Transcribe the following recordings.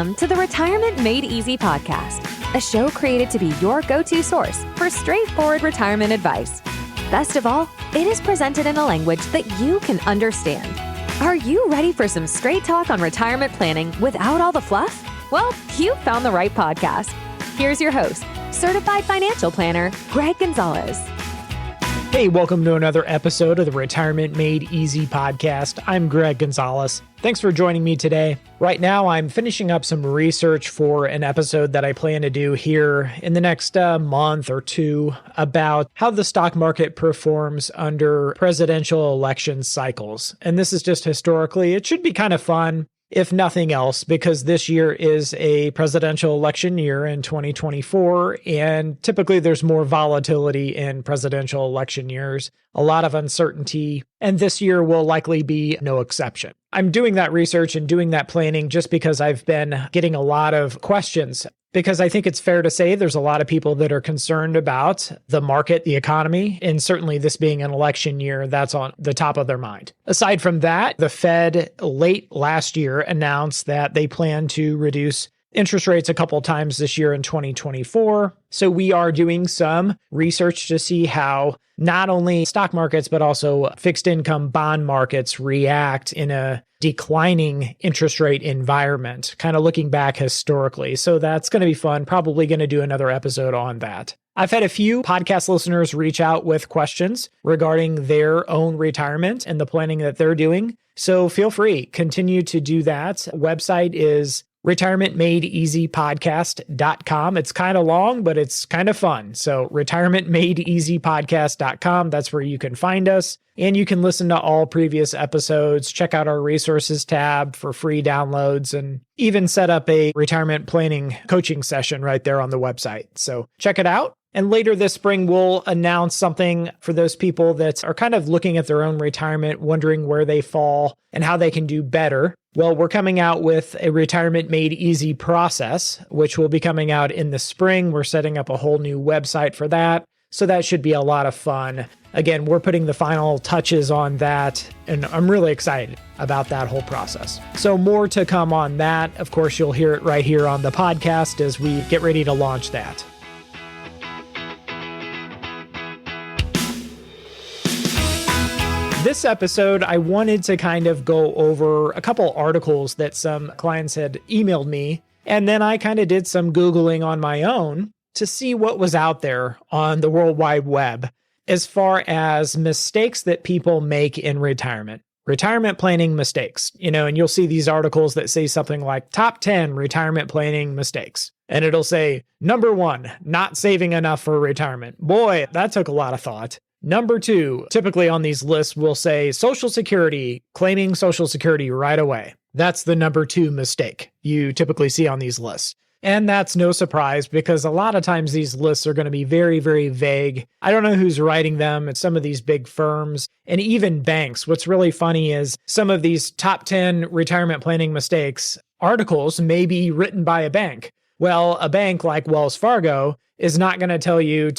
Welcome to the Retirement Made Easy podcast, a show created to be your go-to source for straightforward retirement advice. Best of all, it is presented in a language that you can understand. Are you ready for some straight talk on retirement planning without all the fluff? Well, you found the right podcast. Here's your host, certified financial planner, Greg Gonzalez. Hey, welcome to another episode of the Retirement Made Easy podcast. I'm Greg Gonzalez. Thanks for joining me today. Right now, I'm finishing up some research for an episode that I plan to do here in the next month or two about how the stock market performs under presidential election cycles. And this is just historically, it should be kind of fun, if nothing else, because this year is a presidential election year in 2024, and typically there's more volatility in presidential election years, a lot of uncertainty, and this year will likely be no exception. I'm doing that research and doing that planning just because I've been getting a lot of questions, because I think it's fair to say there's a lot of people that are concerned about the market, the economy, and certainly this being an election year, that's on the top of their mind. Aside from that, the Fed late last year announced that they plan to reduce interest rates a couple of times this year in 2024. So we are doing some research to see how not only stock markets, but also fixed income bond markets react in a declining interest rate environment, kind of looking back historically. So that's going to be fun. Probably going to do another episode on that. I've had a few podcast listeners reach out with questions regarding their own retirement and the planning that they're doing. So feel free, continue to do that. Website is retirementmadeeasypodcast.com. It's kind of long, but it's kind of fun. So retirementmadeeasypodcast.com. That's where you can find us. And you can listen to all previous episodes, check out our resources tab for free downloads, and even set up a retirement planning coaching session right there on the website. So check it out. And later this spring, we'll announce something for those people that are kind of looking at their own retirement, wondering where they fall and how they can do better. Well, we're coming out with a Retirement Made Easy process, which will be coming out in the spring. We're setting up a whole new website for that. So that should be a lot of fun. Again, we're putting the final touches on that, and I'm really excited about that whole process. So more to come on that. Of course, you'll hear it right here on the podcast as we get ready to launch that. This episode, I wanted to kind of go over a couple articles that some clients had emailed me, and then I kind of did some Googling on my own to see what was out there on the World Wide Web as far as mistakes that people make in retirement planning mistakes, and you'll see these articles that say something like top 10 retirement planning mistakes. And it'll say, number 1, not saving enough for retirement. Boy, that took a lot of thought. Number 2, typically on these lists will say Social Security, claiming Social Security right away. That's the number 2 mistake you typically see on these lists. And that's no surprise because a lot of times these lists are going to be very, very vague. I don't know who's writing them. It's some of these big firms and even banks. What's really funny is some of these top 10 retirement planning mistakes articles may be written by a bank. Well, a bank like Wells Fargo is not going to tell you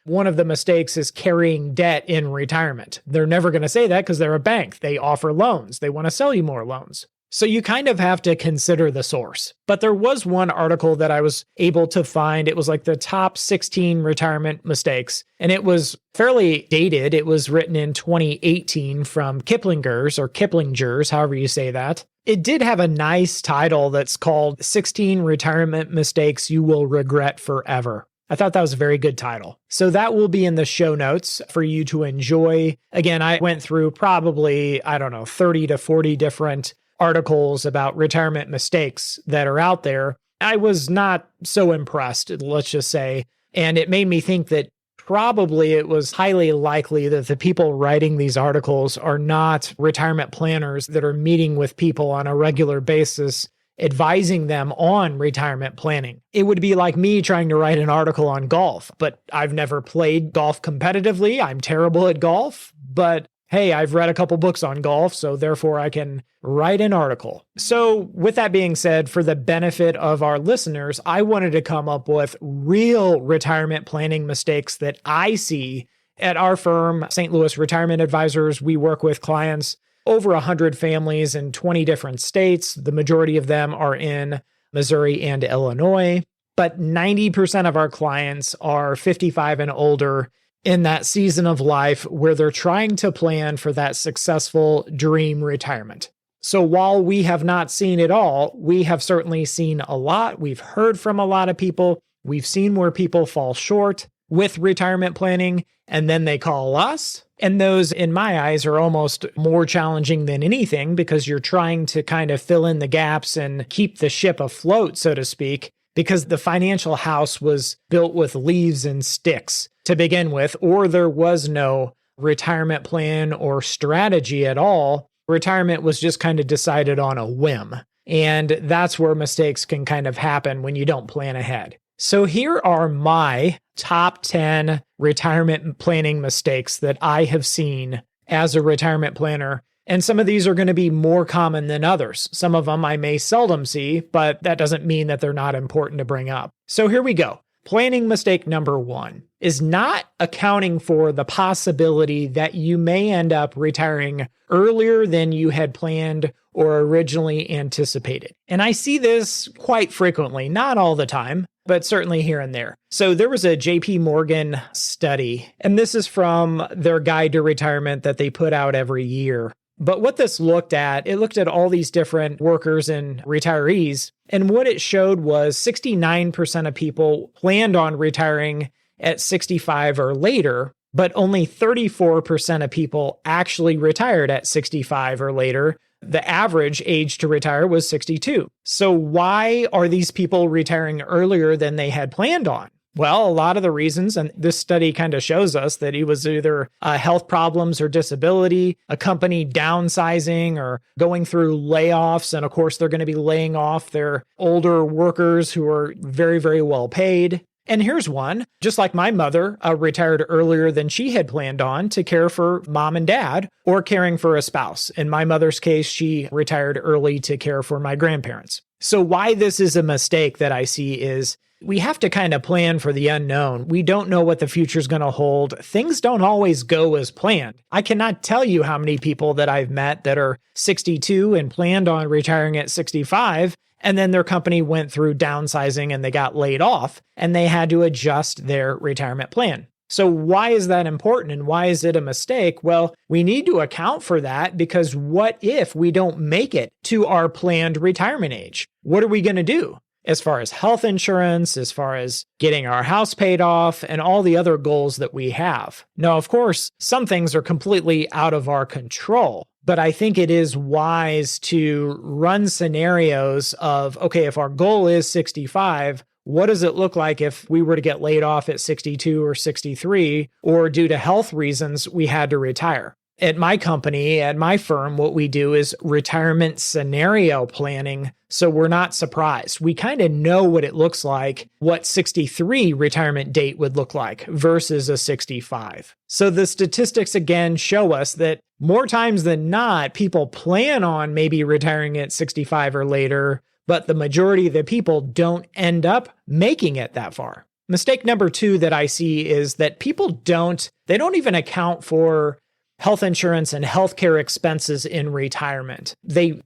one of the mistakes is carrying debt in retirement. They're never going to say that because they're a bank. They offer loans. They want to sell you more loans. So you kind of have to consider the source. But there was one article that I was able to find. It was like the top 16 retirement mistakes, and it was fairly dated. It was written in 2018 from Kiplinger's, however you say that. It did have a nice title that's called 16 Retirement Mistakes You Will Regret Forever. I thought that was a very good title. So that will be in the show notes for you to enjoy. Again, I went through probably, 30 to 40 different articles about retirement mistakes that are out there. I was not so impressed, let's just say. And it made me think that probably it was highly likely that the people writing these articles are not retirement planners that are meeting with people on a regular basis, advising them on retirement planning. It would be like me trying to write an article on golf, but I've never played golf competitively. I'm terrible at golf, but hey, I've read a couple books on golf, so therefore I can write an article. So with that being said, for the benefit of our listeners, I wanted to come up with real retirement planning mistakes that I see at our firm, St. Louis Retirement Advisors. We work with clients over 100 families in 20 different states. The majority of them are in Missouri and Illinois. But 90% of our clients are 55 and older in that season of life where they're trying to plan for that successful dream retirement. So while we have not seen it all, we have certainly seen a lot. We've heard from a lot of people. We've seen where people fall short with retirement planning, and then they call us. And those, in my eyes, are almost more challenging than anything because you're trying to kind of fill in the gaps and keep the ship afloat, so to speak, because the financial house was built with leaves and sticks to begin with, or there was no retirement plan or strategy at all. Retirement was just kind of decided on a whim. And that's where mistakes can kind of happen when you don't plan ahead. So here are my top 10 retirement planning mistakes that I have seen as a retirement planner. And some of these are going to be more common than others. Some of them I may seldom see, but that doesn't mean that they're not important to bring up. So here we go. Planning mistake number 1 is not accounting for the possibility that you may end up retiring earlier than you had planned or originally anticipated. And I see this quite frequently, not all the time, but certainly here and there. So there was a JP Morgan study, and this is from their guide to retirement that they put out every year. But what this looked at, it looked at all these different workers and retirees. And what it showed was 69% of people planned on retiring at 65 or later, but only 34% of people actually retired at 65 or later. The average age to retire was 62. So why are these people retiring earlier than they had planned on? Well, a lot of the reasons, and this study kind of shows us that it was either health problems or disability, a company downsizing or going through layoffs. And of course, they're going to be laying off their older workers who are very, very well paid. And here's one, just like my mother retired earlier than she had planned on to care for mom and dad or caring for a spouse. In my mother's case, she retired early to care for my grandparents. So why this is a mistake that I see is we have to kind of plan for the unknown. We don't know what the future is going to hold. Things don't always go as planned. I cannot tell you how many people that I've met that are 62 and planned on retiring at 65, and then their company went through downsizing and they got laid off and they had to adjust their retirement plan. So why is that important and why is it a mistake? Well, we need to account for that because what if we don't make it to our planned retirement age? What are we going to do? As far as health insurance, as far as getting our house paid off, and all the other goals that we have. Now, of course, some things are completely out of our control, but I think it is wise to run scenarios of, okay, if our goal is 65, what does it look like if we were to get laid off at 62 or 63, or due to health reasons, we had to retire? At my company, at my firm, what we do is retirement scenario planning. So we're not surprised. We kind of know what it looks like, what 63 retirement date would look like versus a 65. So the statistics again show us that more times than not, people plan on maybe retiring at 65 or later, but the majority of the people don't end up making it that far. Mistake number 2 that I see is that people don't even account for health insurance and healthcare expenses in retirement. They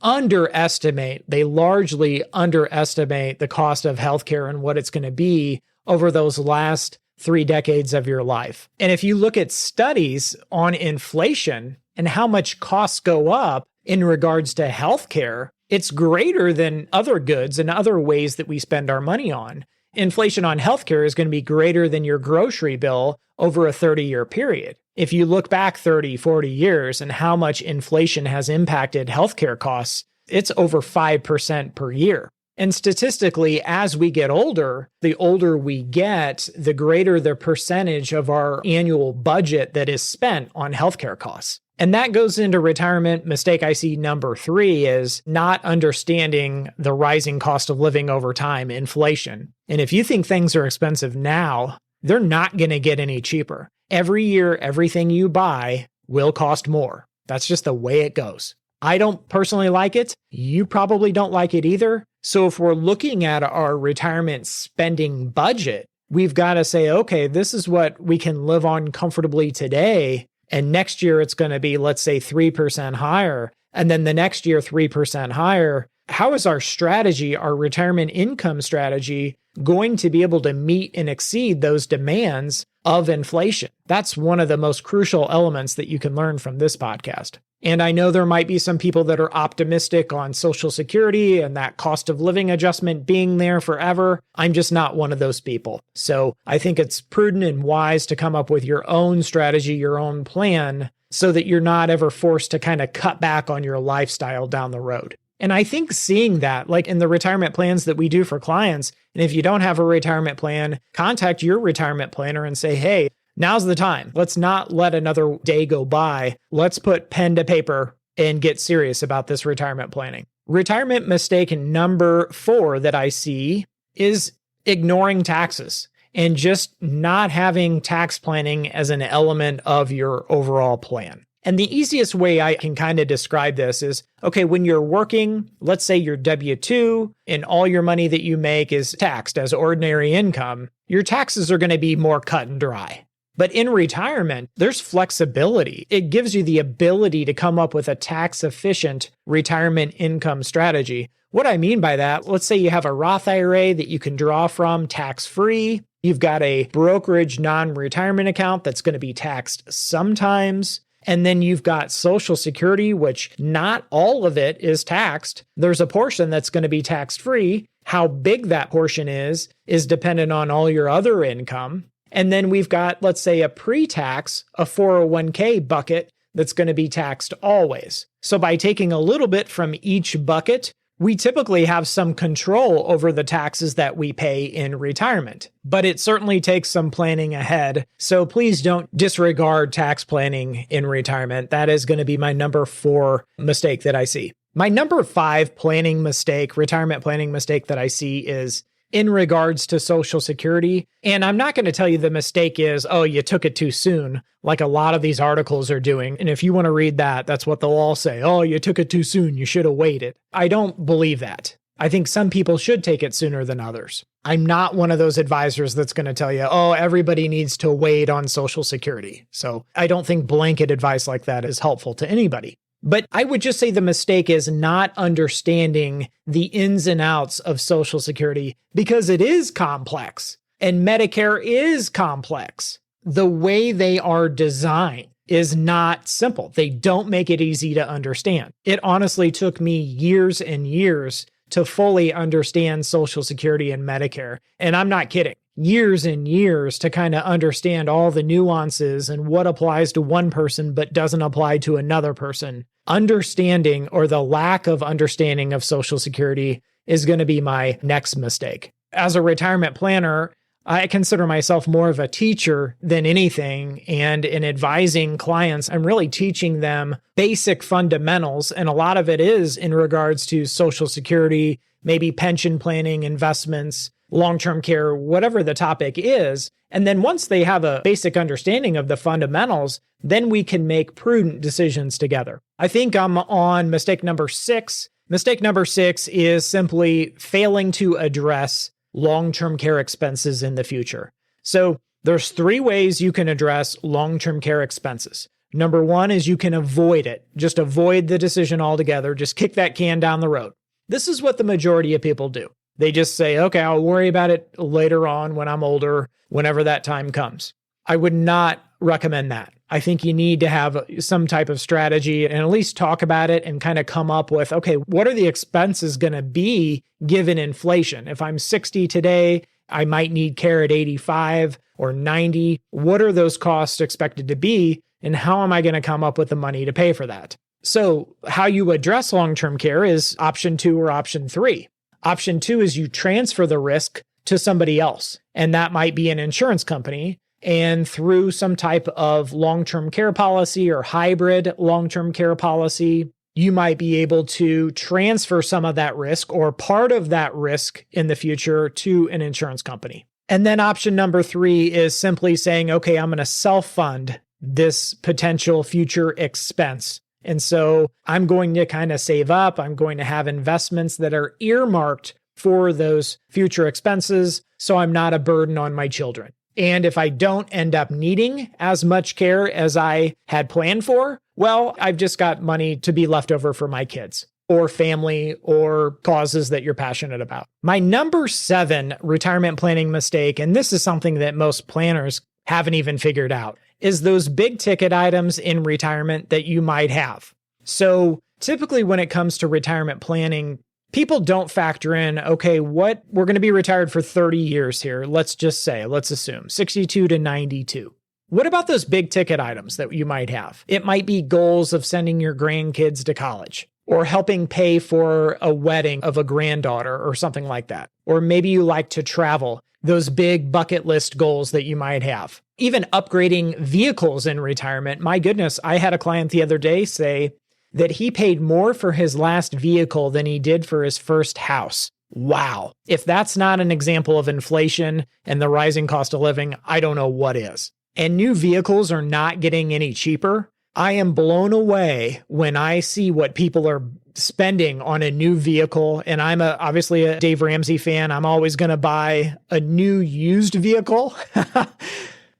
largely underestimate the cost of healthcare and what it's going to be over those last 3 decades of your life. And if you look at studies on inflation and how much costs go up in regards to healthcare, it's greater than other goods and other ways that we spend our money on. Inflation on healthcare is going to be greater than your grocery bill over a 30-year period. If you look back 30, 40 years and how much inflation has impacted healthcare costs, it's over 5% per year. And statistically, as we get older, the older we get, the greater the percentage of our annual budget that is spent on healthcare costs. And that goes into retirement. Mistake I see number 3 is not understanding the rising cost of living over time, inflation. And if you think things are expensive now, they're not going to get any cheaper. Every year, everything you buy will cost more. That's just the way it goes. I don't personally like it. You probably don't like it either. So if we're looking at our retirement spending budget, we've got to say, okay, this is what we can live on comfortably today. And next year, it's going to be, let's say, 3% higher. And then the next year, 3% higher. how is our strategy, our retirement income strategy, going to be able to meet and exceed those demands of inflation? That's one of the most crucial elements that you can learn from this podcast. And I know there might be some people that are optimistic on Social Security and that cost of living adjustment being there forever. I'm just not one of those people. So I think it's prudent and wise to come up with your own strategy, your own plan, so that you're not ever forced to kind of cut back on your lifestyle down the road. And I think seeing that, like in the retirement plans that we do for clients, and if you don't have a retirement plan, contact your retirement planner and say, hey, now's the time. Let's not let another day go by. Let's put pen to paper and get serious about this retirement planning. Retirement mistake number 4 that I see is ignoring taxes and just not having tax planning as an element of your overall plan. And the easiest way I can kind of describe this is, okay, when you're working, let's say you're W-2 and all your money that you make is taxed as ordinary income, your taxes are going to be more cut and dry. But in retirement, there's flexibility. It gives you the ability to come up with a tax-efficient retirement income strategy. What I mean by that, let's say you have a Roth IRA that you can draw from tax-free. You've got a brokerage non-retirement account that's going to be taxed sometimes. And then you've got Social Security, which not all of it is taxed. There's a portion that's going to be tax-free. How big that portion is dependent on all your other income. And then we've got, let's say, a pre-tax, a 401k bucket that's going to be taxed always. So by taking a little bit from each bucket, we typically have some control over the taxes that we pay in retirement. But it certainly takes some planning ahead. So please don't disregard tax planning in retirement. That is going to be my number 4 mistake that I see. My number 5 retirement planning mistake that I see is in regards to Social Security. And I'm not going to tell you the mistake is, oh, you took it too soon, like a lot of these articles are doing. And if you want to read that, that's what they'll all say. Oh, you took it too soon. You should have waited. I don't believe that. I think some people should take it sooner than others. I'm not one of those advisors that's going to tell you, oh, everybody needs to wait on Social Security. So I don't think blanket advice like that is helpful to anybody. But I would just say the mistake is not understanding the ins and outs of Social Security because it is complex and Medicare is complex. The way they are designed is not simple. They don't make it easy to understand. It honestly took me years and years to fully understand Social Security and Medicare. And I'm not kidding. Years and years to kind of understand all the nuances and what applies to one person but doesn't apply to another person. Understanding or the lack of understanding of Social Security is going to be my next mistake. As a retirement planner, I consider myself more of a teacher than anything. And in advising clients, I'm really teaching them basic fundamentals. And a lot of it is in regards to Social Security, maybe pension planning, investments, long-term care, whatever the topic is. And then once they have a basic understanding of the fundamentals, then we can make prudent decisions together. I think I'm on mistake number 6. Mistake number 6 is simply failing to address long-term care expenses in the future. So there's 3 ways you can address long-term care expenses. Number 1 is you can avoid it. Just avoid the decision altogether. Just kick that can down the road. This is what the majority of people do. They just say, okay, I'll worry about it later on when I'm older, whenever that time comes. I would not recommend that. I think you need to have some type of strategy and at least talk about it and kind of come up with, okay, what are the expenses going to be given inflation? If I'm 60 today, I might need care at 85 or 90. What are those costs expected to be? And how am I going to come up with the money to pay for that? So how you address long-term care is option 2 or option 3. Option 2 is you transfer the risk to somebody else, and that might be an insurance company. And through some type of long-term care policy or hybrid long-term care policy, you might be able to transfer some of that risk or part of that risk in the future to an insurance company. And then option number 3 is simply saying, okay, I'm going to self-fund this potential future expense. And so I'm going to kind of save up. I'm going to have investments that are earmarked for those future expenses, so I'm not a burden on my children. And if I don't end up needing as much care as I had planned for, well, I've just got money to be left over for my kids. or family or causes that you're passionate about. My number 7 retirement planning mistake, and this is something that most planners haven't even figured out, is those big ticket items in retirement that you might have. So typically when it comes to retirement planning, people don't factor in, okay, we're going to be retired for 30 years here. Let's assume 62 to 92. What about those big ticket items that you might have? It might be goals of sending your grandkids to college or helping pay for a wedding of a granddaughter or something like that. Or maybe you like to travel, those big bucket list goals that you might have. Even upgrading vehicles in retirement. My goodness, I had a client the other day say that he paid more for his last vehicle than he did for his first house. Wow. If that's not an example of inflation and the rising cost of living, I don't know what is. And new vehicles are not getting any cheaper. I am blown away when I see what people are spending on a new vehicle. And I'm obviously a Dave Ramsey fan. I'm always going to buy a new used vehicle.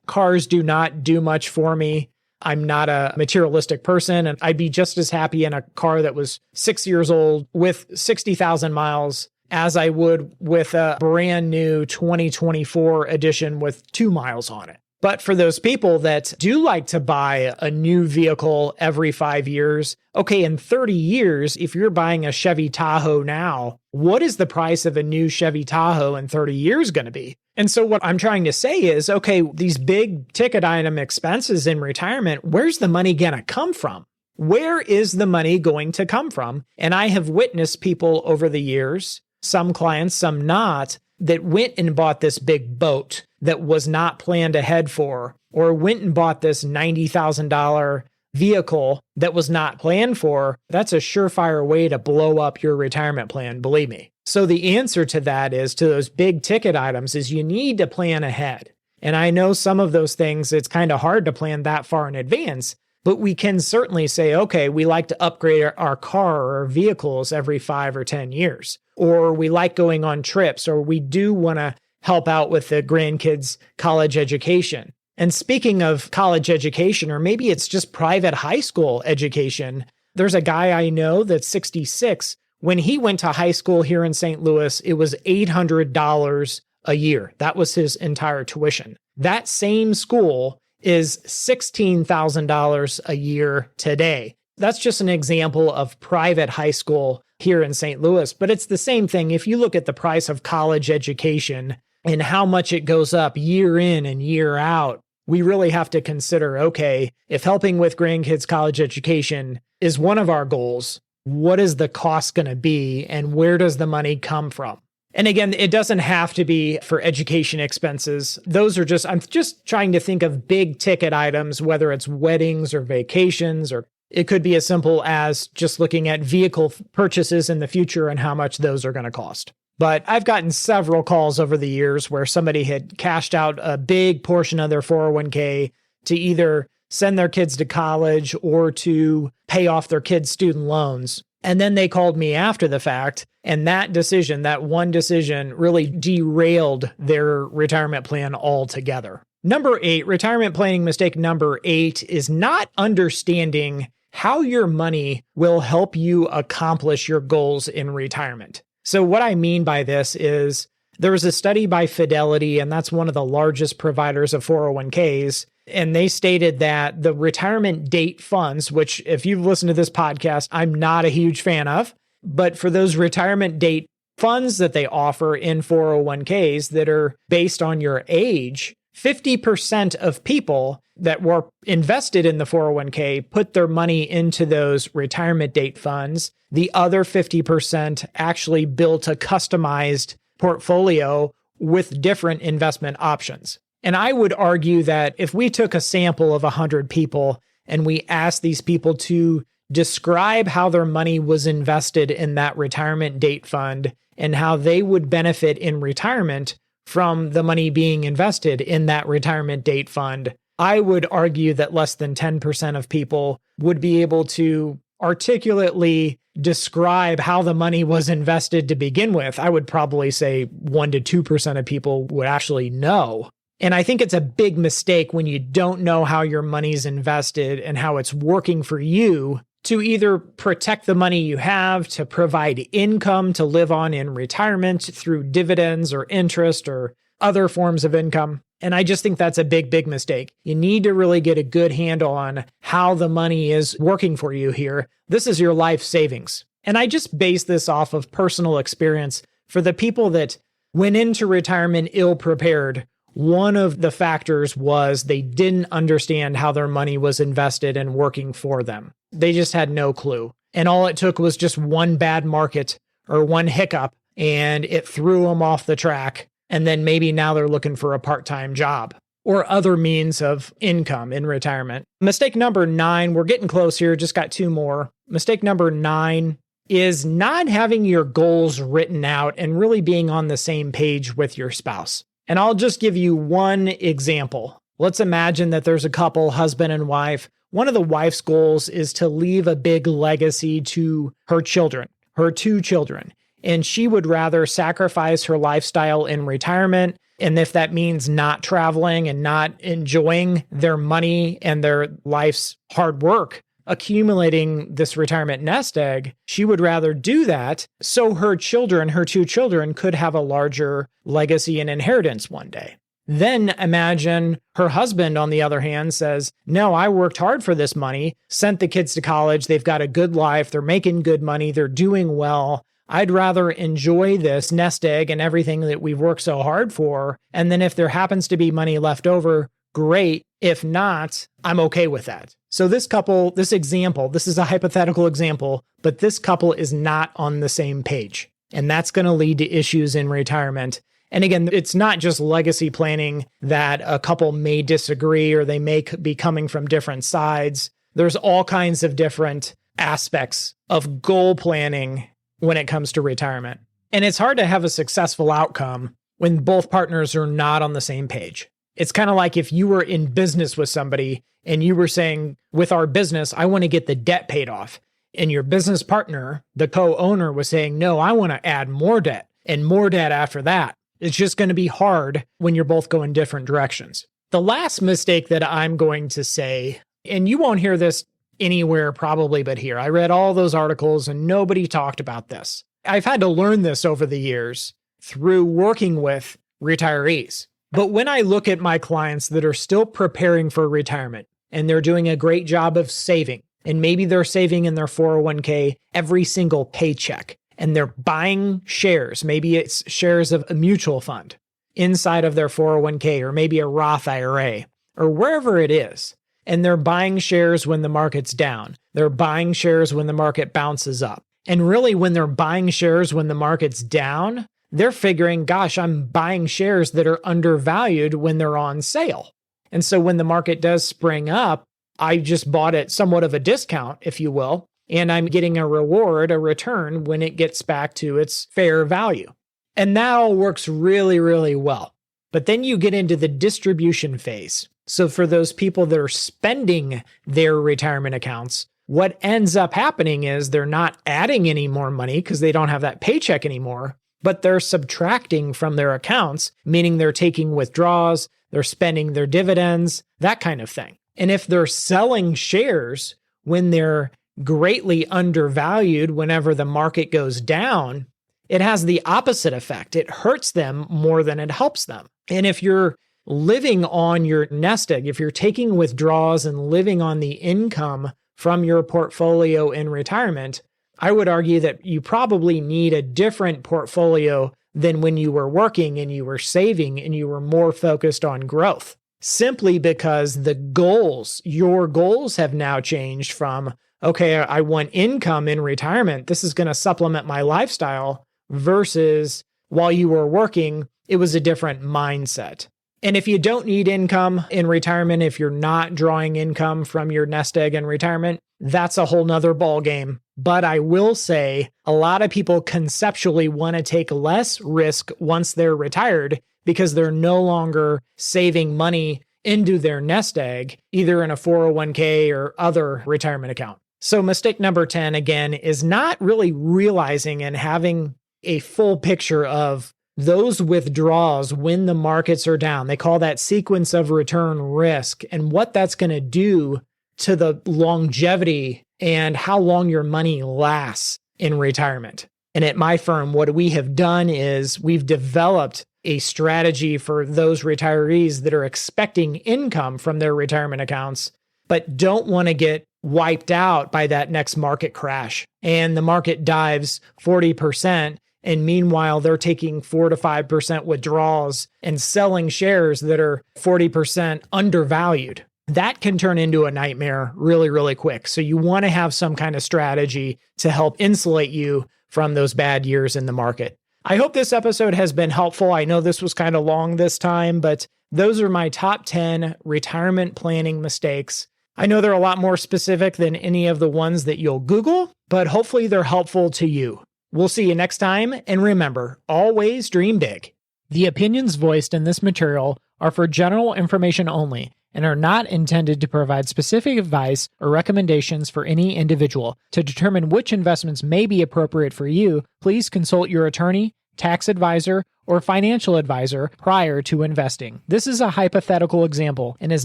Cars do not do much for me. I'm not a materialistic person, and I'd be just as happy in a car that was 6 years old with 60,000 miles as I would with a brand new 2024 edition with 2 miles on it. But for those people that do like to buy a new vehicle every 5 years, okay, in 30 years, if you're buying a Chevy Tahoe now, what is the price of a new Chevy Tahoe in 30 years going to be? And so what I'm trying to say is, okay, these big ticket item expenses in retirement, where's the money going to come from? Where is the money going to come from? And I have witnessed people over the years, some clients, some not, that went and bought this big boat that was not planned ahead for, or went and bought this $90,000 vehicle that was not planned for. That's a surefire way to blow up your retirement plan, believe me. So the answer to that is, to those big ticket items, is you need to plan ahead. And I know some of those things, it's kind of hard to plan that far in advance, but we can certainly say, okay, we like to upgrade our car or our vehicles every 5 or 10 years, or we like going on trips, or we do want to help out with the grandkids' college education. And speaking of college education, or maybe it's just private high school education, there's a guy I know that's 66. When he went to high school here in St. Louis, it was $800 a year. That was his entire tuition. That same school is $16,000 a year today. That's just an example of private high school here in St. Louis. But it's the same thing. If you look at the price of college education and how much it goes up year in and year out, we really have to consider, okay, if helping with grandkids' college education is one of our goals, what is the cost going to be and where does the money come from? And again, it doesn't have to be for education expenses. I'm just trying to think of big ticket items, whether it's weddings or vacations, or it could be as simple as just looking at vehicle purchases in the future and how much those are going to cost. But I've gotten several calls over the years where somebody had cashed out a big portion of their 401k to either send their kids to college or to pay off their kids' student loans. And then they called me after the fact, and that one decision really derailed their retirement plan altogether. Number 8, retirement planning mistake number 8 is not understanding how your money will help you accomplish your goals in retirement. So what I mean by this is there was a study by Fidelity, and that's one of the largest providers of 401ks. And they stated that the retirement date funds, which if you've listened to this podcast, I'm not a huge fan of, but for those retirement date funds that they offer in 401ks that are based on your age, 50% of people that were invested in the 401k put their money into those retirement date funds. The other 50% actually built a customized portfolio with different investment options. And I would argue that if we took a sample of 100 people and we asked these people to describe how their money was invested in that retirement date fund and how they would benefit in retirement from the money being invested in that retirement date fund, I would argue that less than 10% of people would be able to articulately describe how the money was invested to begin with. I would probably say 1 to 2% of people would actually know. And I think it's a big mistake when you don't know how your money's invested and how it's working for you to either protect the money you have, to provide income to live on in retirement through dividends or interest or other forms of income. And I just think that's a big, big mistake. You need to really get a good handle on how the money is working for you here. This is your life savings. And I just base this off of personal experience. For the people that went into retirement ill prepared, one of the factors was they didn't understand how their money was invested and working for them. They just had no clue. And all it took was just one bad market or one hiccup, and it threw them off the track. And then maybe now they're looking for a part-time job or other means of income in retirement. Mistake number 9, we're getting close here, just got 2 more. Mistake number 9 is not having your goals written out and really being on the same page with your spouse. And I'll just give you one example. Let's imagine that there's a couple, husband and wife. One of the wife's goals is to leave a big legacy to her children, her 2 children. And she would rather sacrifice her lifestyle in retirement. And if that means not traveling and not enjoying their money and their life's hard work, accumulating this retirement nest egg, she would rather do that so her children, her 2 children, could have a larger legacy and inheritance one day. Then imagine her husband, on the other hand, says, no, I worked hard for this money, sent the kids to college, they've got a good life, they're making good money, they're doing well. I'd rather enjoy this nest egg and everything that we've worked so hard for. And then if there happens to be money left over, great. If not, I'm okay with that. So this couple, this example, this is a hypothetical example, but this couple is not on the same page. And that's going to lead to issues in retirement. And again, it's not just legacy planning that a couple may disagree or they may be coming from different sides. There's all kinds of different aspects of goal planning when it comes to retirement. And it's hard to have a successful outcome when both partners are not on the same page. It's kind of like if you were in business with somebody and you were saying, with our business, I want to get the debt paid off. And your business partner, the co-owner, was saying, no, I want to add more debt and more debt after that. It's just going to be hard when you're both going different directions. The last mistake that I'm going to say, and you won't hear this anywhere probably but here. I read all those articles and nobody talked about this. I've had to learn this over the years through working with retirees. But when I look at my clients that are still preparing for retirement and they're doing a great job of saving, and maybe they're saving in their 401k every single paycheck, and they're buying shares, maybe it's shares of a mutual fund inside of their 401k, or maybe a Roth IRA, or wherever it is. And they're buying shares when the market's down. They're buying shares when the market bounces up. And really, when they're buying shares when the market's down, they're figuring, gosh, I'm buying shares that are undervalued when they're on sale. And so when the market does spring up, I just bought at somewhat of a discount, if you will, and I'm getting a reward, a return when it gets back to its fair value. And that all works really, really well. But then you get into the distribution phase. So for those people that are spending their retirement accounts, what ends up happening is they're not adding any more money because they don't have that paycheck anymore, but they're subtracting from their accounts, meaning they're taking withdrawals, they're spending their dividends, that kind of thing. And if they're selling shares when they're greatly undervalued whenever the market goes down, it has the opposite effect. It hurts them more than it helps them. And if you're living on your nest egg, if you're taking withdrawals and living on the income from your portfolio in retirement, I would argue that you probably need a different portfolio than when you were working and you were saving and you were more focused on growth. Simply because the goals, your goals have now changed from, okay, I want income in retirement. This is going to supplement my lifestyle versus while you were working, it was a different mindset. And if you don't need income in retirement, if you're not drawing income from your nest egg in retirement, that's a whole nother ball game. But I will say a lot of people conceptually want to take less risk once they're retired because they're no longer saving money into their nest egg, either in a 401k or other retirement account. So mistake number 10, again, is not really realizing and having a full picture of those withdrawals when the markets are down. They call that sequence of return risk and what that's going to do to the longevity and how long your money lasts in retirement. And at my firm, what we have done is we've developed a strategy for those retirees that are expecting income from their retirement accounts, but don't want to get wiped out by that next market crash. And the market dives 40%. And meanwhile, they're taking 4 to 5% withdrawals and selling shares that are 40% undervalued. That can turn into a nightmare really, really quick. So you want to have some kind of strategy to help insulate you from those bad years in the market. I hope this episode has been helpful. I know this was kind of long this time, but those are my top 10 retirement planning mistakes. I know they're a lot more specific than any of the ones that you'll Google, but hopefully they're helpful to you. We'll see you next time, and remember, always dream big. The opinions voiced in this material are for general information only and are not intended to provide specific advice or recommendations for any individual. To determine which investments may be appropriate for you, please consult your attorney, tax advisor, or financial advisor prior to investing. This is a hypothetical example and is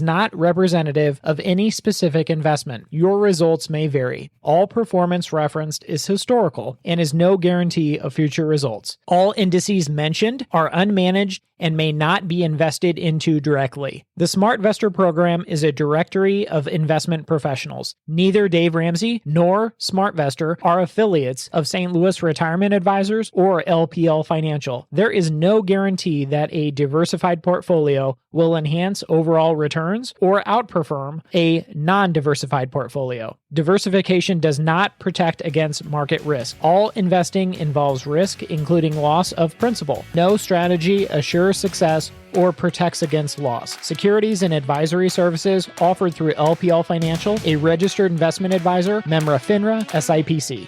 not representative of any specific investment. Your results may vary. All performance referenced is historical and is no guarantee of future results. All indices mentioned are unmanaged and may not be invested into directly. The SmartVestor program is a directory of investment professionals. Neither Dave Ramsey nor SmartVestor are affiliates of St. Louis Retirement Advisors or LPL Financial. There is no guarantee that a diversified portfolio will enhance overall returns or outperform a non-diversified portfolio. Diversification does not protect against market risk. All investing involves risk, including loss of principal. No strategy assures success or protects against loss. Securities and advisory services offered through LPL Financial, a registered investment advisor, member FINRA, SIPC.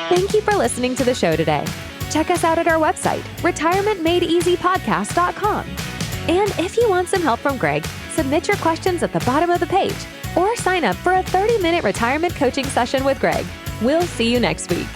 Thank you for listening to the show today. Check us out at our website, retirementmadeeasypodcast.com. And if you want some help from Greg, submit your questions at the bottom of the page or sign up for a 30-minute retirement coaching session with Greg. We'll see you next week.